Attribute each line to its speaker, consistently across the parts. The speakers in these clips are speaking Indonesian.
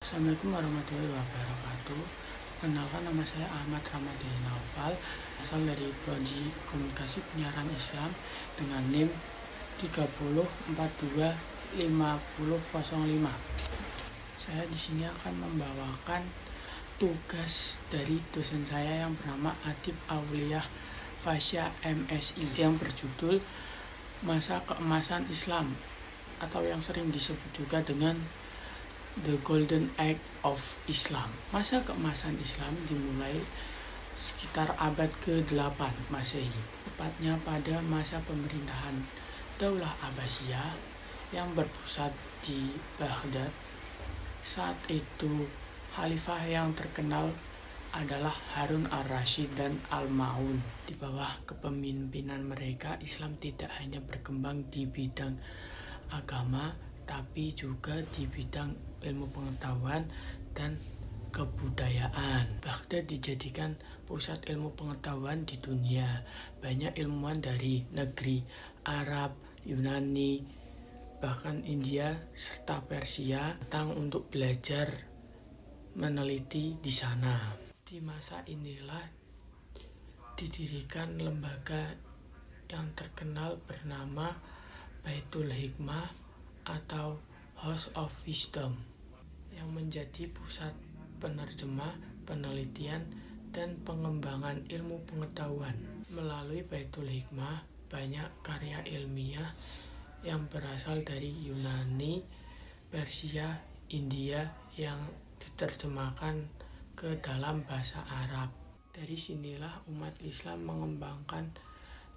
Speaker 1: Assalamualaikum warahmatullahi wabarakatuh. Kenalkan, nama saya Ahmad Ramadhani Naufal, asal dari Prodi Komunikasi Penyiaran Islam dengan NIM 30425005. Saya di sini akan membawakan tugas dari dosen saya yang bernama Adib Auliah Fasya MSI yang berjudul Masa Keemasan Islam, atau yang sering disebut juga dengan The Golden Age of Islam. Masa keemasan Islam dimulai sekitar abad ke-8 Masehi, tepatnya pada masa pemerintahan Daulah Abbasiyah yang berpusat di Baghdad. Saat itu khalifah yang terkenal adalah Harun al-Rashid dan Al-Ma'un. Di bawah kepemimpinan mereka, Islam tidak hanya berkembang di bidang agama, tapi juga di bidang ilmu pengetahuan dan kebudayaan. Baghdad dijadikan pusat ilmu pengetahuan di dunia. Banyak ilmuwan dari negeri Arab, Yunani, bahkan India serta Persia datang untuk belajar meneliti di sana. Di masa inilah didirikan lembaga yang terkenal bernama Baitul Hikmah atau House of Wisdom, yang menjadi pusat penerjemah, penelitian, dan pengembangan ilmu pengetahuan. Melalui Baitul Hikmah, banyak karya ilmiah yang berasal dari Yunani, Persia, India yang diterjemahkan ke dalam bahasa Arab. Dari sinilah umat Islam mengembangkan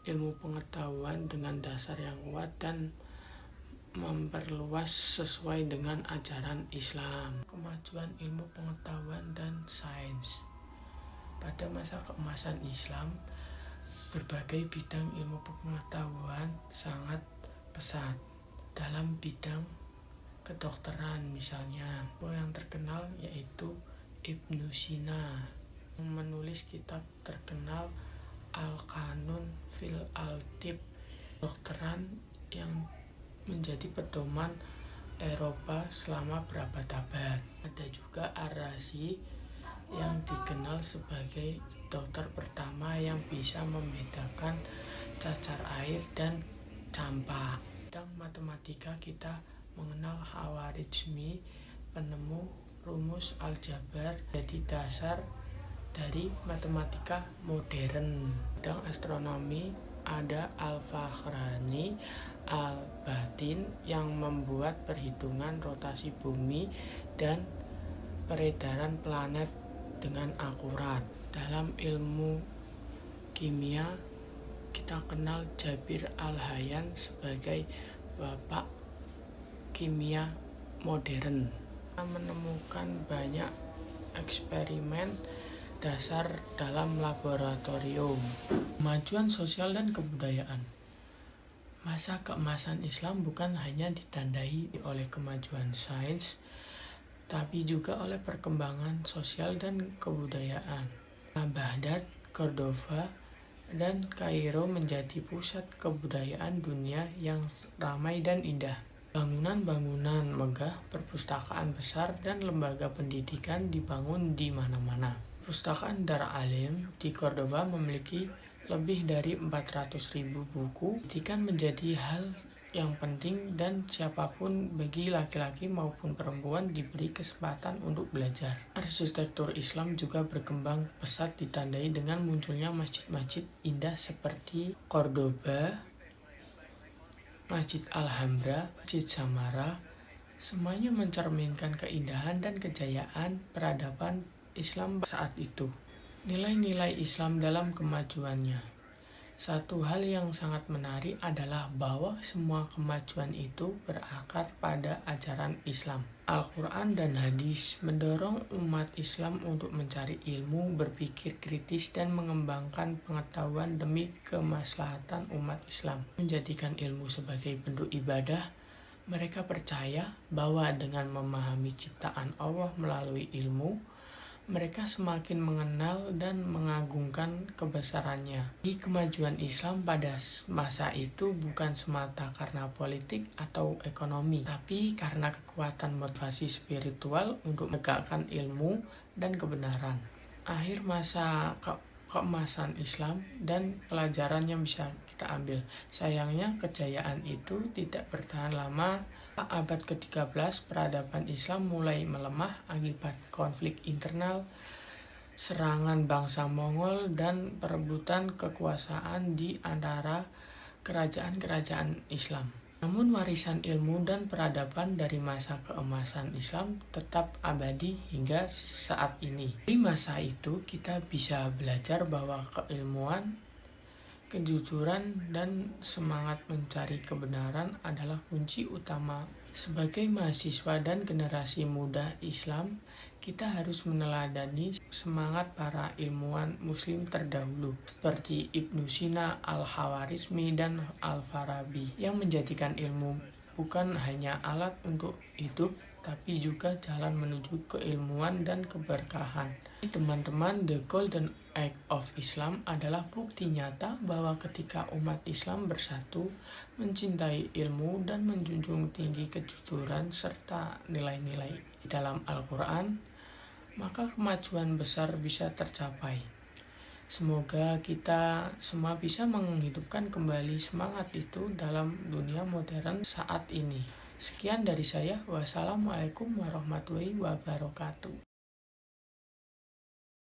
Speaker 1: ilmu pengetahuan dengan dasar yang kuat dan memperluas sesuai dengan ajaran Islam. Kemajuan ilmu pengetahuan dan sains. Pada masa keemasan Islam, berbagai bidang ilmu pengetahuan sangat pesat. Dalam bidang kedokteran misalnya, yang terkenal yaitu Ibnu Sina, yang menulis kitab terkenal Al-Qanun fil Al-Tib, kedokteran yang menjadi pedoman Eropa selama berabad-abad. Ada juga Ar-Razi yang dikenal sebagai dokter pertama yang bisa membedakan cacar air dan campak. Bidang matematika kita mengenal Khawarizmi, penemu rumus aljabar, jadi dasar dari matematika modern. Bidang astronomi ada Al-Fakhrani Al-Batin yang membuat perhitungan rotasi bumi dan peredaran planet dengan akurat. Dalam ilmu kimia kita kenal Jabir Al-Hayyan sebagai bapak kimia modern. Kita menemukan banyak eksperimen dasar dalam laboratorium. Kemajuan sosial dan kebudayaan. Masa keemasan Islam bukan hanya ditandai oleh kemajuan sains, tapi juga oleh perkembangan sosial dan kebudayaan. Baghdad, Cordova, dan Kairo menjadi pusat kebudayaan dunia yang ramai dan indah. Bangunan-bangunan megah, perpustakaan besar, dan lembaga pendidikan dibangun di mana-mana. Perpustakaan Dar Alim di Cordova memiliki lebih dari 400.000 buku. Pendidikan menjadi hal yang penting dan siapapun, bagi laki-laki maupun perempuan, diberi kesempatan untuk belajar. Arsitektur Islam juga berkembang pesat, ditandai dengan munculnya masjid-masjid indah seperti Cordoba, Masjid Alhambra, Masjid Samara. Semuanya mencerminkan keindahan dan kejayaan peradaban Islam saat itu. Nilai-nilai Islam dalam kemajuannya. Satu hal yang sangat menarik adalah bahwa semua kemajuan itu berakar pada ajaran Islam. Al-Quran dan hadis mendorong umat Islam untuk mencari ilmu, berpikir kritis, dan mengembangkan pengetahuan demi kemaslahatan umat Islam. Menjadikan ilmu sebagai bentuk ibadah, mereka percaya bahwa dengan memahami ciptaan Allah melalui ilmu, mereka semakin mengenal dan mengagungkan kebesarannya. Di kemajuan Islam pada masa itu bukan semata karena politik atau ekonomi, tapi karena kekuatan motivasi spiritual untuk menegakkan ilmu dan kebenaran. Akhir masa keemasan Islam dan pelajaran yang bisa kita ambil. Sayangnya kejayaan itu tidak bertahan lama. Abad ke-13 peradaban Islam mulai melemah akibat konflik internal, serangan bangsa Mongol, dan perebutan kekuasaan di antara kerajaan-kerajaan Islam. Namun warisan ilmu dan peradaban dari masa keemasan Islam tetap abadi hingga saat ini. Di masa itu kita bisa belajar bahwa keilmuan, kejujuran, dan semangat mencari kebenaran adalah kunci utama. Sebagai mahasiswa dan generasi muda Islam, kita harus meneladani semangat para ilmuwan muslim terdahulu seperti Ibnu Sina, Al-Khawarizmi, dan Al-Farabi yang menjadikan ilmu bukan hanya alat untuk hidup, tapi juga jalan menuju keilmuan dan keberkahan. Teman-teman, The Golden Age of Islam adalah bukti nyata bahwa ketika umat Islam bersatu, mencintai ilmu, dan menjunjung tinggi kejujuran serta nilai-nilai di dalam Al-Quran, maka kemajuan besar bisa tercapai. Semoga kita semua bisa menghidupkan kembali semangat itu dalam dunia modern saat ini. Sekian dari saya. Wassalamualaikum warahmatullahi wabarakatuh.